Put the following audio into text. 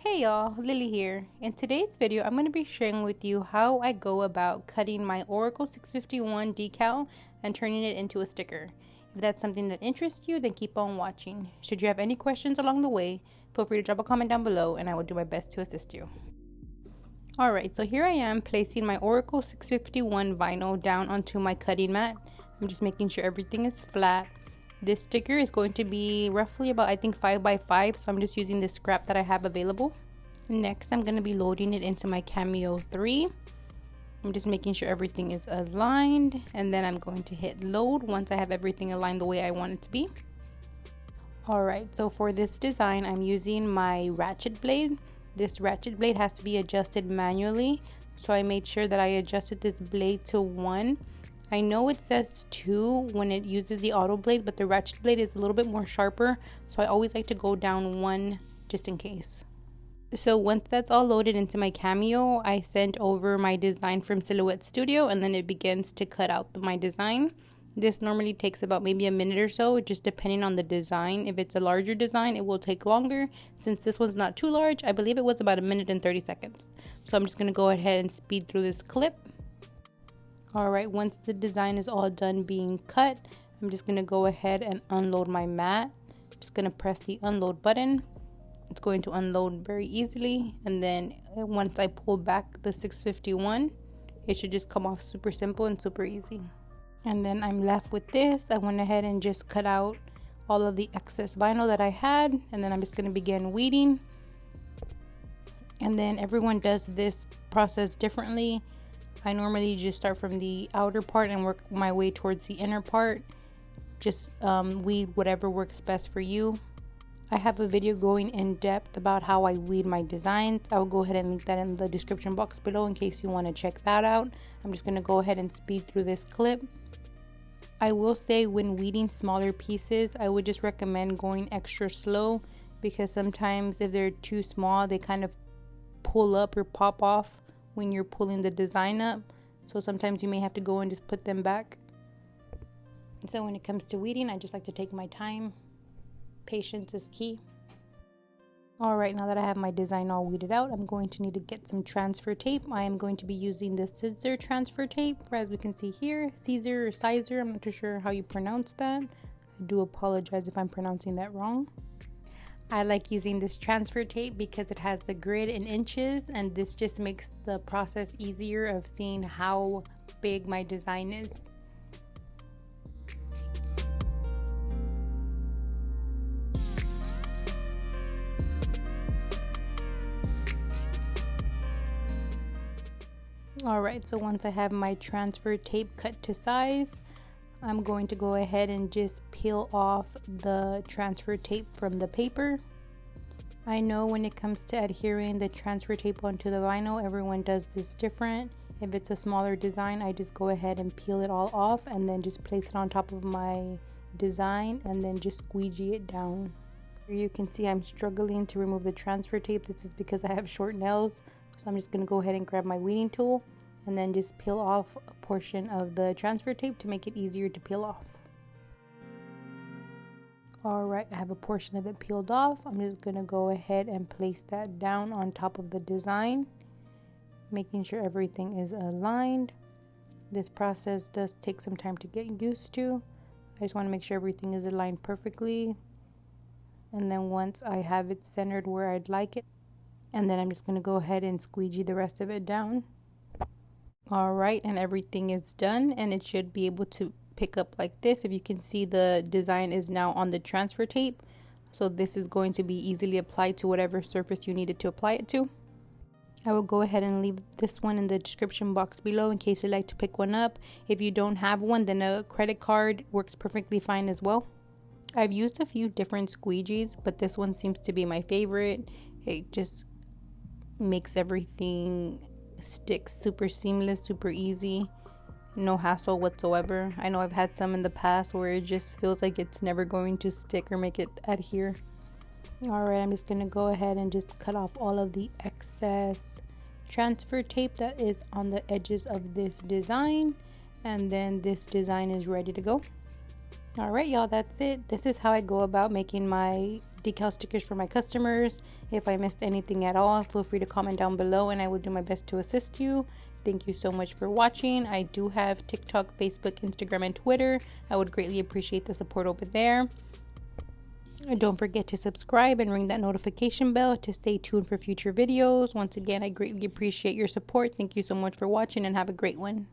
Hey y'all, Lily here. In today's video, I'm going to be sharing with you how I go about cutting my Oracle 651 decal and turning it into a sticker. If that's something that interests you, then keep on watching. Should you have any questions along the way, feel free to drop a comment down below and I will do my best to assist you. Alright, so here I am placing my Oracle 651 vinyl down onto my cutting mat. I'm just making sure everything is flat. This sticker is going to be roughly about, I think, 5 by 5, so I'm just using the scrap that I have available. Next, I'm going to be loading it into my Cameo 3. I'm just making sure everything is aligned, and then I'm going to hit load once I have everything aligned the way I want it to be. Alright, so for this design, I'm using my ratchet blade. This ratchet blade has to be adjusted manually, so I made sure that I adjusted this blade to 1. I know it says 2 when it uses the Autoblade, but the ratchet blade is a little bit more sharper, so I always like to go down 1 just in case. So once that's all loaded into my Cameo, I sent over my design from Silhouette Studio, and then it begins to cut out my design. This normally takes about maybe a minute or so, just depending on the design. If it's a larger design, it will take longer. Since this one's not too large, I believe it was about a minute and 30 seconds. So I'm just going to go ahead and speed through this clip. Alright, once the design is all done being cut, I'm just going to go ahead and unload my mat. I'm just going to press the unload button. It's going to unload very easily, and then once I pull back the 651, it should just come off super simple and super easy. And then I'm left with this. I went ahead and just cut out all of the excess vinyl that I had, and then I'm just going to begin weeding. And then everyone does this process differently. I normally just start from the outer part and work my way towards the inner part. Just weed whatever works best for you. I have a video going in depth about how I weed my designs. I will go ahead and link that in the description box below in case you want to check that out. I'm just going to go ahead and speed through this clip. I will say when weeding smaller pieces, I would just recommend going extra slow, because sometimes if they're too small, they kind of pull up or pop off when you're pulling the design up. So sometimes you may have to go and just put them back. So when it comes to weeding, I just like to take my time. Patience is key. Alright, now that I have my design all weeded out, I'm going to need to get some transfer tape. I am going to be using the Siser transfer tape, as we can see here. Siser or Siser, I'm not too sure how you pronounce that. I do apologize if I'm pronouncing that wrong. I like using this transfer tape because it has the grid in inches, and this just makes the process easier of seeing how big my design is. Alright, so once I have my transfer tape cut to size, I'm going to go ahead and just peel off the transfer tape from the paper. I know when it comes to adhering the transfer tape onto the vinyl, everyone does this different. If it's a smaller design, I just go ahead and peel it all off and then just place it on top of my design and then just squeegee it down. Here you can see I'm struggling to remove the transfer tape. This is because I have short nails. So I'm just going to go ahead and grab my weeding tool and then just peel off a portion of the transfer tape to make it easier to peel off. Alright, I have a portion of it peeled off. I'm just going to go ahead and place that down on top of the design, making sure everything is aligned. This process does take some time to get used to. I just want to make sure everything is aligned perfectly. And then once I have it centered where I'd like it, and then I'm just going to go ahead and squeegee the rest of it down. Alright, and everything is done, and it should be able to pick up like this. If you can see, the design is now on the transfer tape, so this is going to be easily applied to whatever surface you needed to apply it to. I will go ahead and leave this one in the description box below in case you'd like to pick one up. If you don't have one, then a credit card works perfectly fine as well. I've used a few different squeegees, but this one seems to be my favorite. It just makes everything stick super seamless, super easy, no hassle whatsoever. I know I've had some in the past where it just feels like it's never going to stick or make it adhere. Alright, I'm just going to go ahead and just cut off all of the excess transfer tape that is on the edges of this design, and then this design is ready to go. Alright y'all, that's it. This is how I go about making my decal stickers for my customers. If I missed anything at all, feel free to comment down below and I will do my best to assist you. Thank you so much for watching. I do have TikTok, Facebook, Instagram, and Twitter. I would greatly appreciate the support over there. And don't forget to subscribe and ring that notification bell to stay tuned for future videos. Once again, I greatly appreciate your support. Thank you so much for watching and have a great one.